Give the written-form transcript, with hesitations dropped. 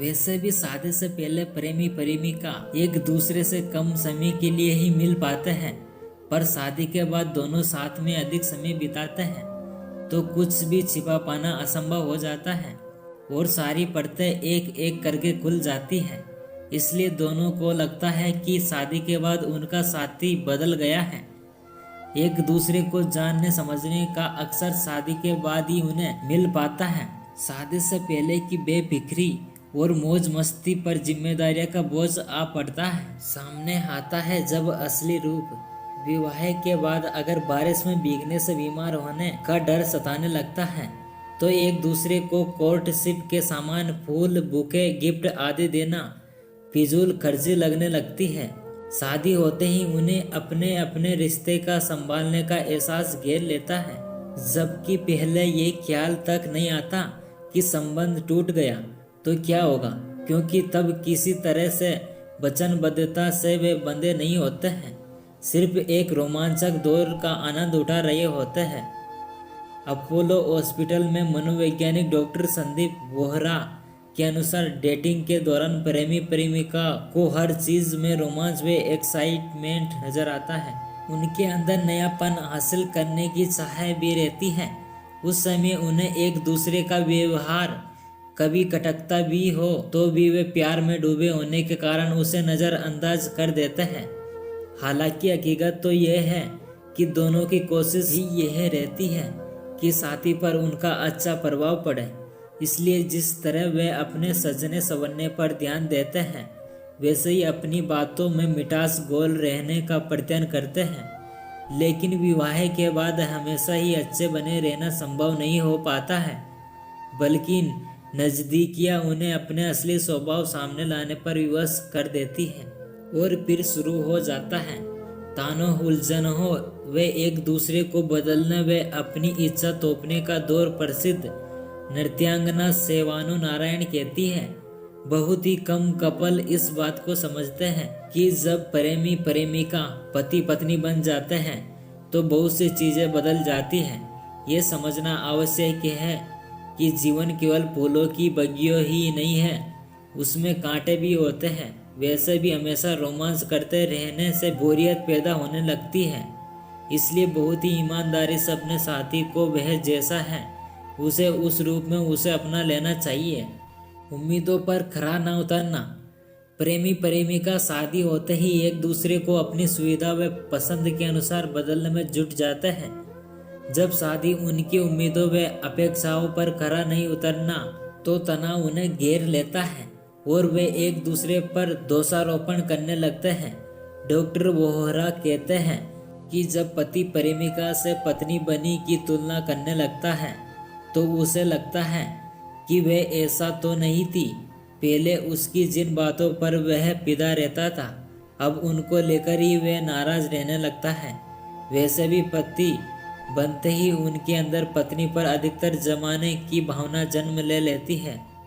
वैसे भी शादी से पहले प्रेमी प्रेमिका एक दूसरे से कम समय के लिए ही मिल पाते हैं, पर शादी के बाद दोनों साथ में अधिक समय बिताते हैं तो कुछ भी छिपा पाना असंभव हो जाता है और सारी परतें एक एक करके खुल जाती है। इसलिए दोनों को लगता है कि शादी के बाद उनका साथी बदल गया है। एक दूसरे को जानने समझने का अक्सर शादी के बाद ही उन्हें मिल पाता है। शादी से पहले की बेफिक्री और मौज मस्ती पर जिम्मेदारियों का बोझ आ पड़ता है। सामने आता है जब असली रूप। विवाह के बाद अगर बारिश में भीगने से बीमार होने का डर सताने लगता है तो एक दूसरे को कोर्टशिप के सामान, फूल, बुके, गिफ्ट आदि देना फिजूल खर्ची लगने लगती है। शादी होते ही उन्हें अपने अपने रिश्ते का संभालने का एहसास घेर लेता है, जबकि पहले ये ख्याल तक नहीं आता कि संबंध टूट गया तो क्या होगा, क्योंकि तब किसी तरह से वचनबद्धता से वे बंधे नहीं होते हैं, सिर्फ एक रोमांचक दौर का आनंद उठा रहे होते हैं। अपोलो हॉस्पिटल में मनोवैज्ञानिक डॉक्टर संदीप वोहरा के अनुसार डेटिंग के दौरान प्रेमी प्रेमिका को हर चीज में रोमांच व एक्साइटमेंट नजर आता है। उनके अंदर नयापन हासिल करने की चाह भी रहती है। उस समय उन्हें एक दूसरे का व्यवहार कभी खटकता भी हो तो भी वे प्यार में डूबे होने के कारण उसे नजरअंदाज कर देते हैं। हालांकि हकीकत तो यह है कि दोनों की कोशिश ही यह रहती है कि साथी पर उनका अच्छा प्रभाव पड़े। इसलिए जिस तरह वे अपने सजने संवरने पर ध्यान देते हैं, वैसे ही अपनी बातों में मिठास घोल रहने का प्रयत्न करते हैं। लेकिन विवाह के बाद हमेशा ही अच्छे बने रहना संभव नहीं हो पाता है, बल्कि नजदीकियां उन्हें अपने असली स्वभाव सामने लाने पर विवश कर देती है और फिर शुरू हो जाता है तानों उलझनों वे एक दूसरे को बदलने व अपनी इच्छा तोपने का दौर। प्रसिद्ध नृत्यांगना सेवानु नारायण कहती है, बहुत ही कम कपल इस बात को समझते हैं कि जब प्रेमी प्रेमिका पति पत्नी बन जाते हैं तो बहुत सी चीजें बदल जाती हैं। ये समझना आवश्यक है कि जीवन केवल फूलों की बगियों ही नहीं है, उसमें कांटे भी होते हैं। वैसे भी हमेशा रोमांस करते रहने से बोरियत पैदा होने लगती है। इसलिए बहुत ही ईमानदारी से अपने साथी को वह जैसा है उसे उस रूप में उसे अपना लेना चाहिए। उम्मीदों पर खरा न उतरना। प्रेमी प्रेमिका शादी होते ही एक दूसरे को अपनी सुविधा व पसंद के अनुसार बदलने में जुट जाते हैं। जब शादी उनकी उम्मीदों व अपेक्षाओं पर खरा नहीं उतरना तो तनाव उन्हें घेर लेता है और वे एक दूसरे पर दोषारोपण करने लगते हैं। डॉक्टर वोहरा कहते हैं कि जब पति प्रेमिका से पत्नी बनी की तुलना करने लगता है तो उसे लगता है कि वह ऐसा तो नहीं थी। पहले उसकी जिन बातों पर वह पिदा रहता था, अब उनको लेकर ही वह नाराज रहने लगता है। वैसे भी पति बनते ही उनके अंदर पत्नी पर अधिकतर जमाने की भावना जन्म ले लेती है।